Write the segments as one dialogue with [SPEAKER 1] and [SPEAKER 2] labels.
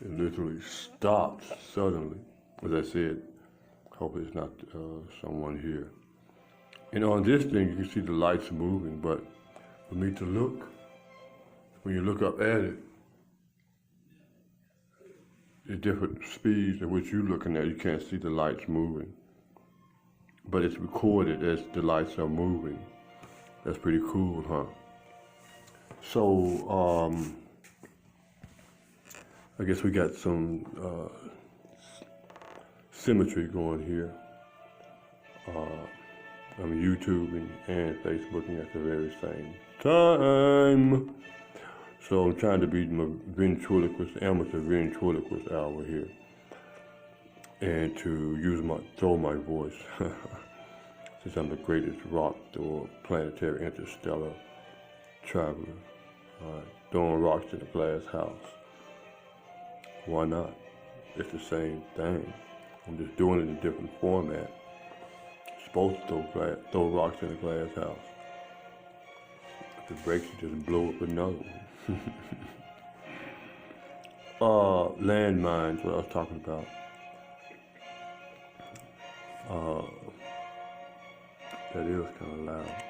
[SPEAKER 1] It literally stopped suddenly. As I said, hopefully it's not someone here. And on this thing, you can see the lights moving, but for me to look, when you look up at it, the different speeds at which you're looking at, you can't see the lights moving. But it's recorded as the lights are moving. That's pretty cool, huh? So, I guess we got some symmetry going here. I'm YouTubing and Facebooking at the very same time. So I'm trying to be my ventriloquist, amateur ventriloquist hour here. And to throw my voice, since I'm the greatest rock or planetary interstellar traveler. Throwing rocks in a glass house. Why not? It's the same thing. I'm just doing it in a different format. Supposed to throw rocks in a glass house. If it breaks, you just blow up another one. Landmines, what I was talking about. That is kind of loud.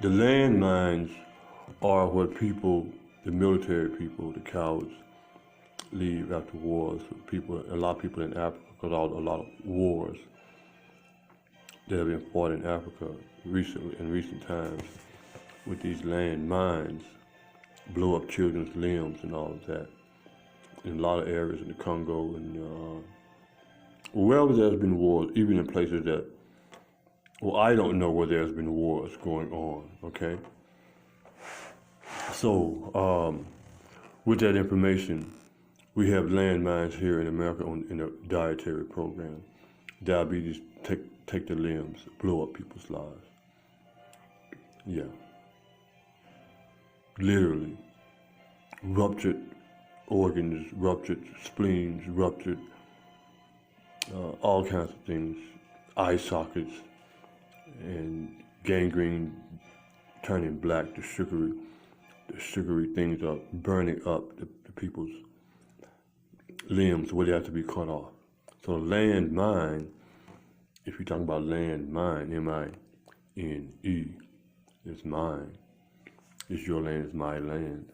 [SPEAKER 1] The landmines are what people, the military people, the cowards, leave after wars. A lot of people in Africa, because a lot of wars that have been fought in Africa in recent times, with these land mines, blow up children's limbs and all of that. In a lot of areas in the Congo and wherever there's been wars, even in places that, well, I don't know where there's been wars going on, okay? So, with that information, we have landmines here in America in a dietary program. Diabetes, take the limbs, blow up people's lives. Yeah. Literally. Ruptured organs, ruptured spleens, ruptured all kinds of things, eye sockets, and gangrene turning black, the sugary things are burning up the people's limbs where they have to be cut off. So landmine, if you're talking about landmine, M-I-N-E, is mine. It's your land, it's my land.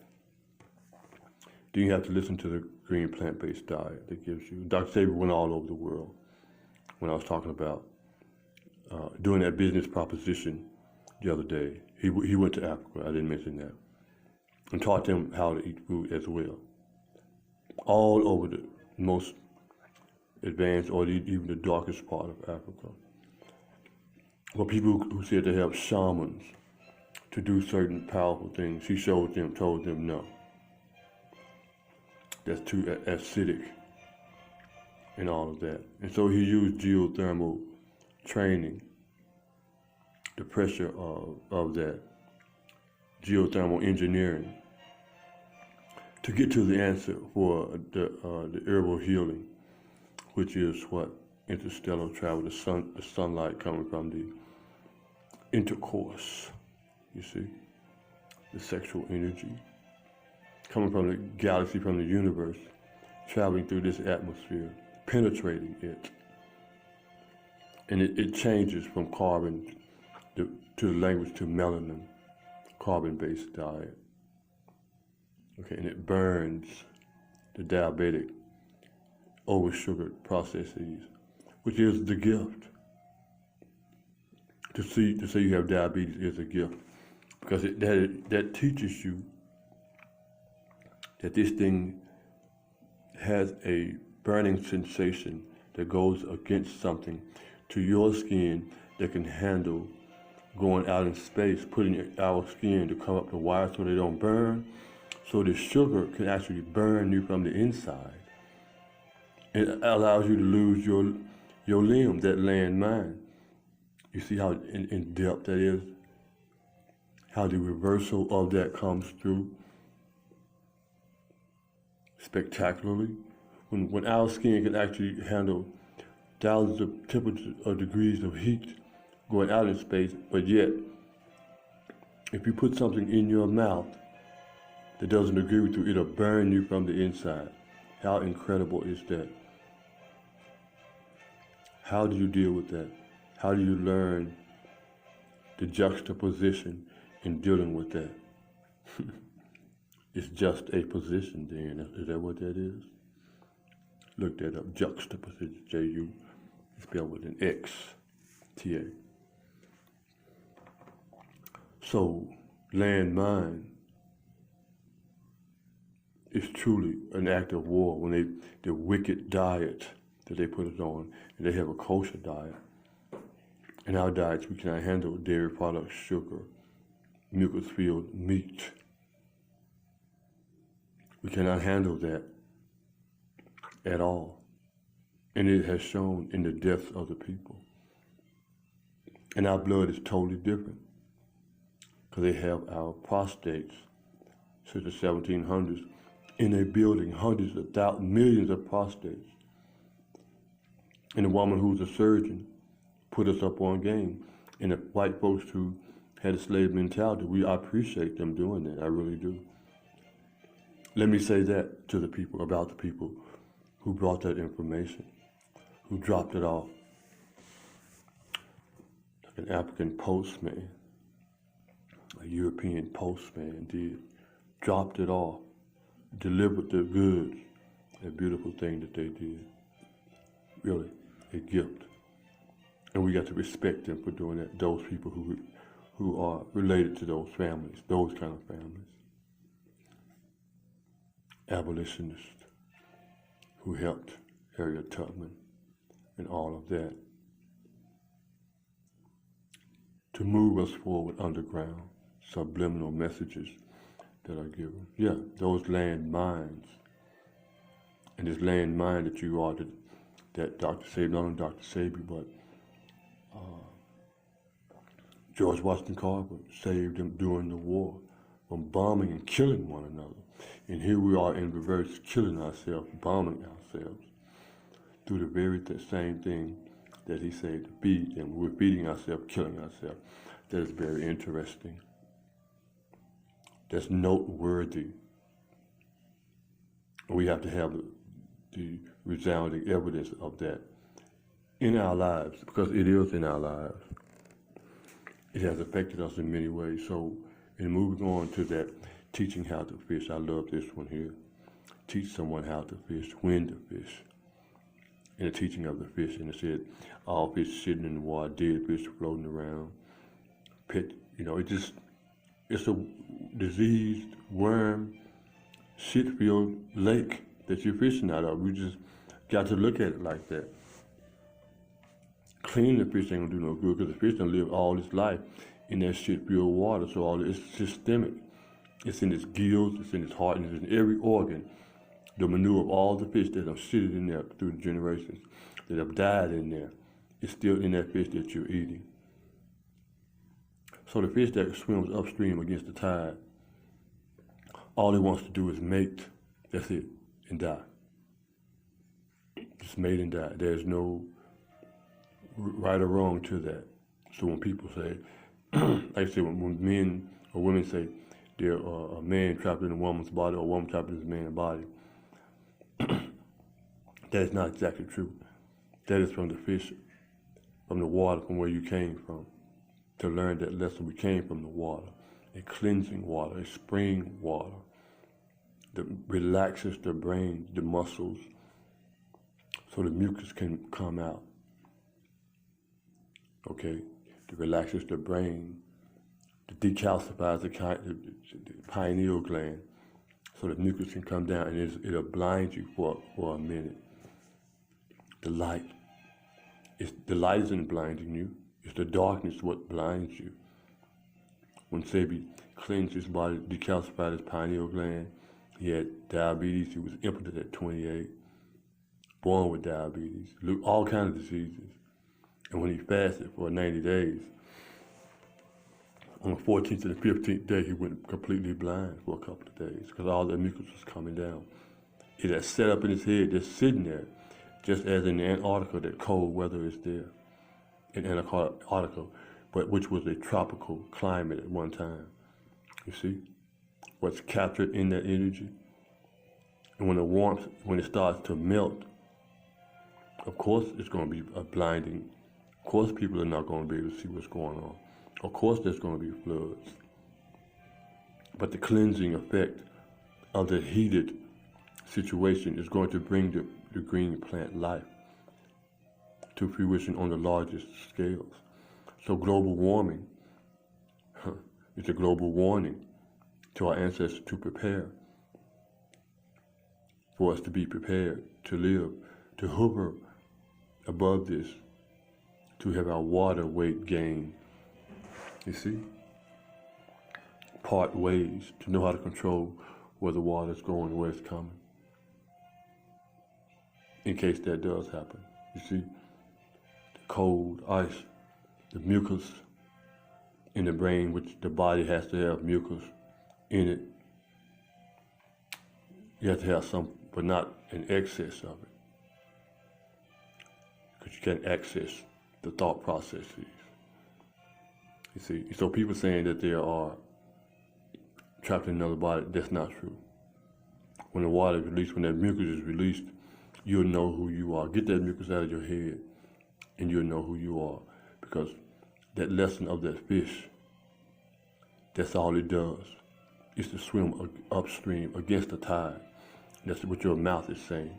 [SPEAKER 1] Then you have to listen to the green plant-based diet that gives you. Dr. Saber went all over the world when I was talking about doing that business proposition the other day. He went to Africa, I didn't mention that, and taught them how to eat food as well. All over the most advanced or even the darkest part of Africa. For people who said they have shamans to do certain powerful things, he told them no. That's too acidic and all of that. And so he used geothermal training, the pressure of that, geothermal engineering, to get to the answer for the herbal healing, which is what interstellar travel, the sunlight coming from the intercourse, you see, the sexual energy, coming from the galaxy, from the universe, traveling through this atmosphere, penetrating it. And it changes from carbon to the language to melanin, carbon-based diet. Okay, and it burns the diabetic, over-sugared processes, which is the gift. To say you have diabetes is a gift, because that teaches you that this thing has a burning sensation that goes against something to your skin that can handle going out in space, putting our skin to come up the wire so they don't burn. So the sugar can actually burn you from the inside. It allows you to lose your limb, that landmine. You see how in depth that is? How the reversal of that comes through spectacularly. When our skin can actually handle thousands of temperatures or degrees of heat going out in space, but yet, if you put something in your mouth that doesn't agree with you, it'll burn you from the inside. How incredible is that? How do you deal with that? How do you learn the juxtaposition in dealing with that? It's just a position then. Is that what that is? Look that up. Juxtaposition. J-U. Spelled with an X. T-A. So, landmine is truly an act of war when the wicked diet that they put us on, and they have a kosher diet. In our diets, we cannot handle dairy products, sugar, mucus-filled meat. We cannot handle that at all. And it has shown in the deaths of the people. And our blood is totally different, because they have our prostates since the 1700s in a building, hundreds of thousands, millions of prostates. And the woman who's a surgeon put us up on game. And the white folks who had a slave mentality, I appreciate them doing that, I really do. Let me say that to the people, about the people who brought that information, who dropped it off. Like an African postman, a European postman did, dropped it off, delivered the goods, a beautiful thing that they did. Really, a gift. And we got to respect them for doing that, those people who are related to those families, those kind of families. Abolitionists who helped Harriet Tubman and all of that to move us forward underground, subliminal messages that are given. Yeah, those landmines. And this landmine that you are, that Dr. Sebi, not only Dr. Sebi, but George Washington Carver saved them during the war from bombing and killing one another. And here we are in reverse, killing ourselves, bombing ourselves, through the very same thing that he said to feed, and we're feeding ourselves, killing ourselves. That is very interesting. That's noteworthy. We have to have the resounding evidence of that in our lives, because it is in our lives. It has affected us in many ways. So, in moving on to that, teaching how to fish, I love this one here. Teach someone how to fish, when to fish. In the teaching of the fish, and it said, all fish sitting in the water, dead fish floating around. It's a diseased worm, shit-filled lake that you're fishing out of. We just got to look at it like that. Cleaning the fish ain't gonna do no good, because the fish done live all its life in that shit-filled water, so it's systemic. It's in its gills, it's in its heart, and it's in every organ. The manure of all the fish that have shitted in there through the generations, that have died in there, is still in that fish that you're eating. So the fish that swims upstream against the tide, all it wants to do is mate, that's it, and die. Just mate and die. There's no right or wrong to that. So when people say, like I say, when men or women say they're a man trapped in a woman's body or a woman trapped in a man's body, that is not exactly true. That is from the fish, from the water, from where you came from. To learn that lesson, we came from the water, a cleansing water, a spring water that relaxes the brain, the muscles, so the mucus can come out. Okay, it relaxes the brain, it decalcifies the pineal gland, so the mucus can come down, and it'll blind you for a minute. The light isn't blinding you. It's the darkness what blinds you. When Sebi cleansed his body, decalcified his pineal gland, he had diabetes. He was impotent at 28, born with diabetes, all kinds of diseases. And when he fasted for 90 days, on the 14th to the 15th day, he went completely blind for a couple of days because all the mucus was coming down. It had set up in his head, just sitting there, just as in Antarctica, that cold weather is there. In Antarctica, but which was a tropical climate at one time. You see? what's captured in that energy. And when the warmth, when it starts to melt, of course it's going to be a blinding. Of course people are not going to be able to see what's going on. Of course there's going to be floods. But the cleansing effect of the heated situation is going to bring the green plant life to fruition on the largest scales. So global warming is a global warning to our ancestors to prepare, for us to be prepared to live, to hover above this, to have our water weight gain. You see? Part ways, to know how to control where the water's going, where it's coming. In case that does happen. You see? The cold, ice, the mucus in the brain, which the body has to have mucus in it. You have to have some, but not an excess of it. Because you can't access the thought processes. You see, so people saying that they are trapped in another body, that's not true. When the water is released, when that mucus is released, you'll know who you are. Get that mucus out of your head, and you'll know who you are. Because that lesson of that fish, that's all it does, is to swim upstream against the tide. That's what your mouth is saying.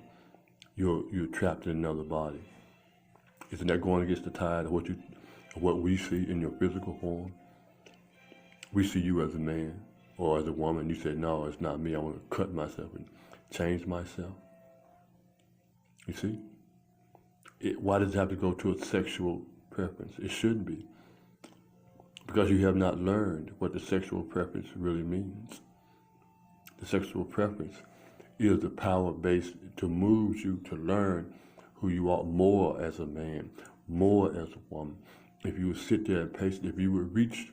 [SPEAKER 1] You're trapped in another body. Isn't that going against the tide of what we see in your physical form? We see you as a man or as a woman. You say, no, it's not me. I want to cut myself and change myself. You see? Why does it have to go to a sexual preference? It shouldn't be. Because you have not learned what the sexual preference really means. The sexual preference is the power base to move you to learn who you are more as a man, more as a woman. If you would sit there and pace, if you would reach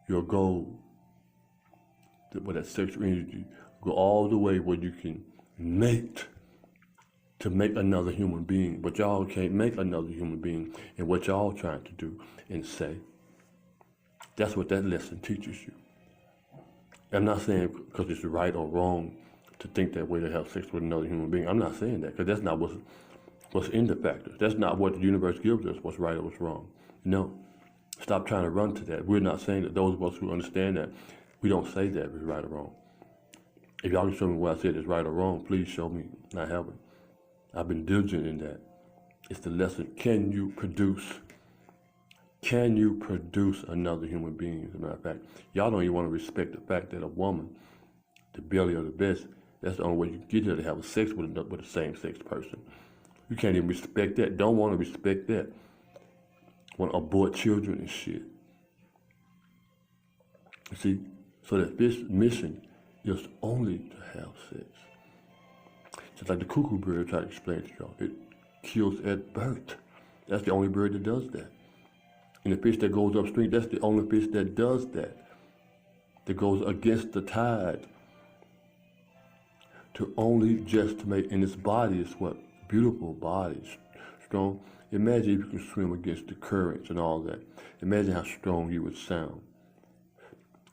[SPEAKER 1] your goal with that sexual energy, go all the way where you can mate to make another human being. But y'all can't make another human being in what y'all trying to do and say. That's what that lesson teaches you. I'm not saying because it's right or wrong to think that way, to have sex with another human being. I'm not saying that, because that's not what's in the factors. That's not what the universe gives us, what's right or what's wrong. No. Stop trying to run to that. We're not saying that. Those of us who understand that, we don't say that it's right or wrong. If y'all can show me what I said is right or wrong, please show me. I haven't. I've been diligent in that. It's the lesson. Can you produce another human being? As a matter of fact, y'all don't even want to respect the fact that a woman, the belly of the best, that's the only way you get her to have sex with a same-sex person. You can't even respect that. Don't want to respect that. Want to abort children and shit. You see? So that this mission is only to have sex. Just like the cuckoo bird, I tried to explain to y'all. It kills at birth. That's the only bird that does that. And the fish that goes upstream, that's the only fish that does that. That goes against the tide. To only just to make, and its body is what? Beautiful body, strong. Imagine if you can swim against the currents and all that. Imagine how strong you would sound.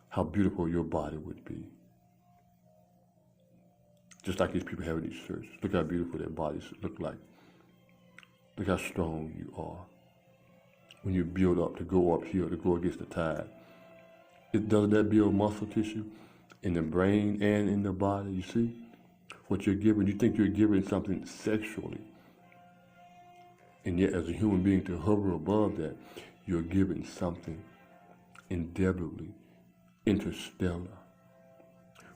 [SPEAKER 1] How beautiful your body would be. Just like these people having these shirts. Look how beautiful their bodies look like. Look how strong you are. When you build up to go up here, to go against the tide. Doesn't that build muscle tissue in the brain and in the body? You see? What you're giving, you think you're giving something sexually. And yet as a human being to hover above that, you're giving something indelibly interstellar.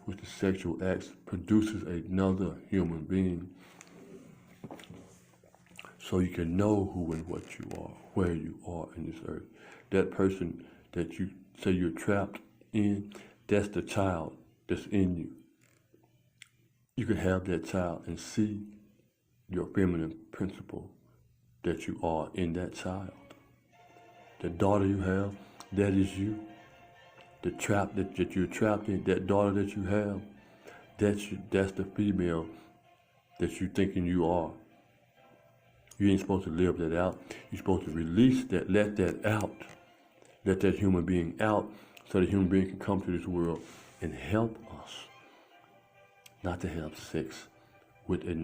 [SPEAKER 1] Which the sexual act produces another human being. So you can know who and what you are, where you are in this earth. That person that you say you're trapped in, that's the child that's in you. You can have that child and see your feminine principle that you are in that child. The daughter you have, that is you. The trap that you're trapped in, that daughter that you have, that's the female that you're thinking you are. You ain't supposed to live that out. You're supposed to release that, let that out. Let that human being out so that human being can come to this world and help us not to have sex with a